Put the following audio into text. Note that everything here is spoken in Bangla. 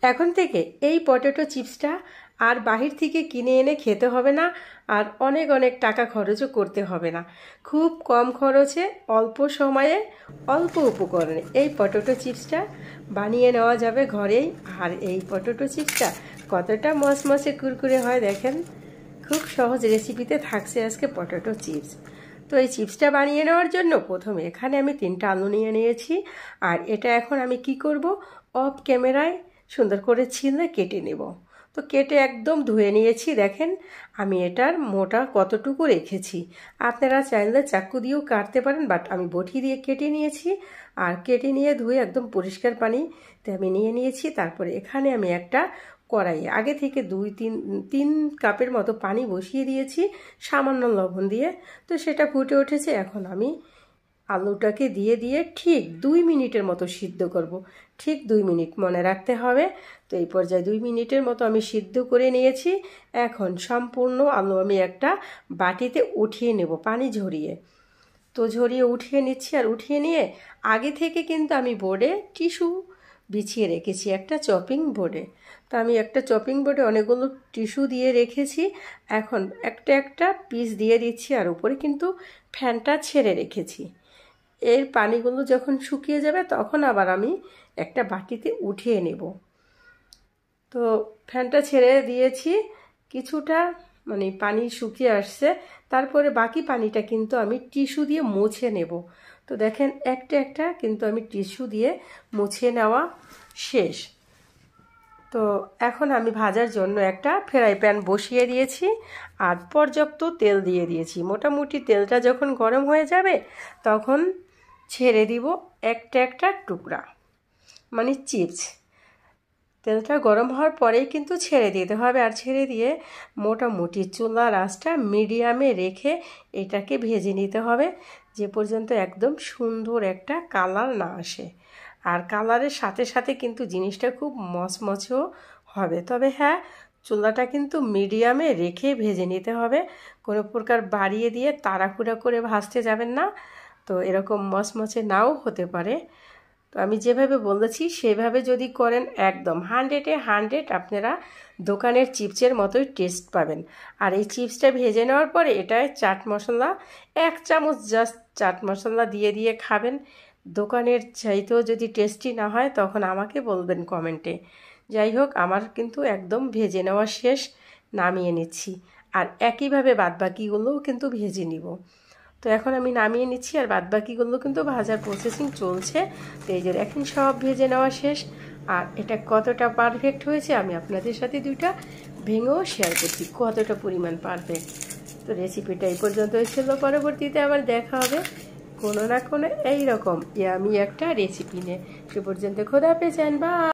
এখন থেকে এই পটেটো চিপসটা আর বাহির থেকে কিনে এনে খেতে হবে না, আর অনেক অনেক টাকা খরচও করতে হবে না। খুব কম খরচে অল্প সময়ে অল্প উপকরণে এই পটেটো চিপসটা বানিয়ে নেওয়া যাবে ঘরেই। আর এই পটেটো চিপসটা কতটা মচমচে কুরকুরে হয় দেখেন। খুব সহজ রেসিপিতে থাকছে আজকে পটেটো চিপস। তো এই চিপসটা বানিয়ে নেওয়ার জন্য প্রথমে এখানে আমি 3টা আলু নিয়ে নিয়েছি। আর এটা এখন আমি কি করব, অফ ক্যামেরায় সুন্দর করে ছিলে কেটে নেব। তো কেটে একদম ধুয়ে নিয়েছি। দেখেন আমি এটার মোটা কতটুকু রেখেছি। আপনারা চাইলে চাকু দিয়েও কাটতে পারেন, বাট আমি বটি দিয়ে কেটে নিয়েছি। আর কেটে নিয়ে ধুয়ে একদম পরিষ্কার পানিতে আমি নিয়ে নিয়েছি। তারপরে এখানে আমি একটা কড়াইয়ে আগে থেকে 2-3 কাপের মতো পানি বসিয়ে দিয়েছি সামান্য লবণ দিয়ে। তো সেটা ফুটে উঠেছে। এখন আমি আলুটাকে দিয়ে ঠিক 2 মিনিটের মতো সিদ্ধ করব। ঠিক 2 মিনিট মনে রাখতে হবে। তো এই পর্যায়ে 2 মিনিটের মতো আমি সিদ্ধ করে নিয়েছি। এখন সম্পূর্ণ আলু আমি একটা বাটিতে উঠিয়ে নেব পানি ঝরিয়ে। তো ঝরিয়ে উঠিয়ে নিচ্ছি। আর উঠিয়ে নিয়ে আগে থেকে কিন্তু আমি বোর্ডে টিস্যু বিছিয়ে রেখেছি, একটা চপিং বোর্ডে। তো আমি একটা চপিং বোর্ডে অনেকগুলো টিস্যু দিয়ে রেখেছি। এখন একটা একটা পিস দিয়ে দিচ্ছি। আর উপরে কিন্তু ফ্যানটা ছেড়ে রেখেছি। এর পানিগুলো যখন শুকিয়ে যাবে তখন আবার আমি একটা বাটিতে উঠিয়ে নেব। তো ফ্যানটা ছেড়ে দিয়েছি, কিছুটা মানে পানি শুকিয়ে আসছে। তারপরে বাকি পানিটা কিন্তু আমি টিস্যু দিয়ে মুছে নেব। তো দেখেন একটা একটা কিন্তু আমি টিস্যু দিয়ে মুছে নেওয়া শেষ। তো এখন আমি ভাজার জন্য একটা ফ্রাই প্যান বসিয়ে দিয়েছি আর পর্যাপ্ত তেল দিয়ে দিয়েছি। মোটামুটি তেলটা যখন গরম হয়ে যাবে তখন ছেড়ে দিব একটা একটা টুকরা, মানে চিপস। তেলটা গরম হওয়ার পরেই কিন্তু ছেড়ে দিতে হবে। আর ছেড়ে দিয়ে মোটামুটি চুলার আঁচটা মিডিয়ামে রেখে এটাকে ভেজে নিতে হবে যে পর্যন্ত একদম সুন্দর একটা কালার না আসে। আর কালারের সাথে সাথে কিন্তু জিনিসটা খুব মচমচেও হবে। তবে হ্যাঁ, চুলাটা কিন্তু মিডিয়ামে রেখে ভেজে নিতে হবে। কোনো প্রকার বাড়িয়ে দিয়ে তাড়াহুড়া করে ভাজতে যাবেন না, তো এরকম মচমচে নাও হতে পারে। তো আমি যেভাবে বলেছি সেভাবে যদি করেন একদম 100-এ 100 আপনারা দোকানের চিপসের মতোই টেস্ট পাবেন। আর এই চিপসটা ভেজে নেওয়ার পরে এটায় চাট মশলা 1 চামচ জাস্ট চাট মশলা দিয়ে খাবেন। দোকানের চাইতেও যদি টেস্টি না হয় তখন আমাকে বলবেন কমেন্টে। যাই হোক, আমার কিন্তু একদম ভেজে নেওয়া শেষ, নামিয়ে নিচ্ছি। আর একইভাবে বাদবাকিগুলোও কিন্তু ভেজে নিব। তো এখন আমি নামিয়ে নিচ্ছি আর বাদবাকিগুলো কিন্তু ভাজার প্রসেসিং চলছে। তো এই যে এখন সব ভেজে নেওয়া শেষ। আর এটা কতটা পারফেক্ট হয়েছে আমি আপনাদের সাথে 2টা ভেঙেও শেয়ার করছি কতটা পরিমাণ পারফেক্ট। তো রেসিপিটা এই পর্যন্তই ছিল। পরবর্তীতে আবার দেখা হবে কোনো না কোনো এইরকম আমি একটা রেসিপি নিয়ে। সে পর্যন্ত খোদা হাফেজ, বা